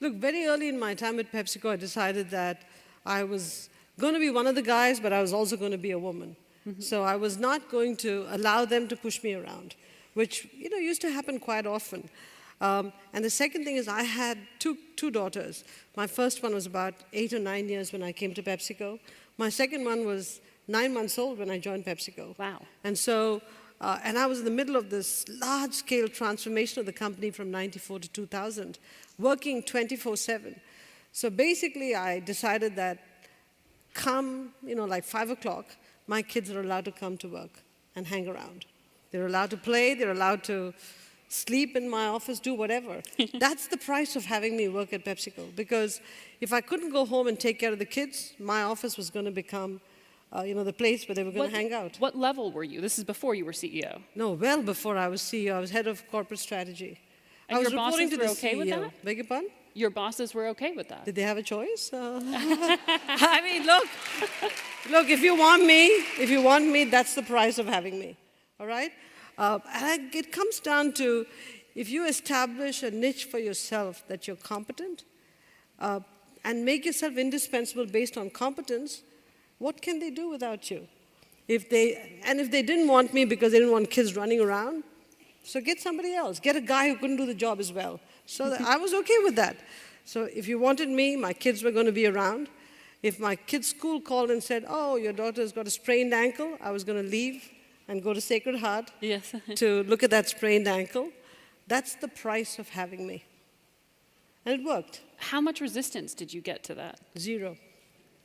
Look, very early in my time at PepsiCo, I decided that I was going to be one of the guys, but I was also going to be a woman. So I was not going to allow them to push me around, which used to happen quite often. And the second thing is I had two daughters. My first one was about 8 or 9 years when I came to PepsiCo. My second one was 9 months old when I joined PepsiCo. Wow. And so, and I was in the middle of this large-scale transformation of the company from 94 to 2000, working 24/7. So basically, I decided that come, like 5 o'clock, my kids are allowed to come to work and hang around. They're allowed to play, they're allowed to sleep in my office, do whatever. That's the price of having me work at PepsiCo, because if I couldn't go home and take care of the kids, my office was going to become the place where they were going to hang out. What level were you? This is before you were CEO. No, well before I was CEO. I was head of corporate strategy. And I was your reporting bosses to the were okay CEO. with that? Beg your pardon? Your bosses were okay with that? Did they have a choice? I mean, look, if you want me, that's the price of having me, all right? And it comes down to, if you establish a niche for yourself that you're competent, and make yourself indispensable based on competence, what can they do without you? If they didn't want me because they didn't want kids running around, so get somebody else. Get a guy who couldn't do the job as well. So I was okay with that. So if you wanted me, my kids were going to be around. If my kid's school called and said, oh, your daughter's got a sprained ankle, I was going to leave and go to Sacred Heart to look at that sprained ankle. That's the price of having me. And it worked. How much resistance did you get to that? 0.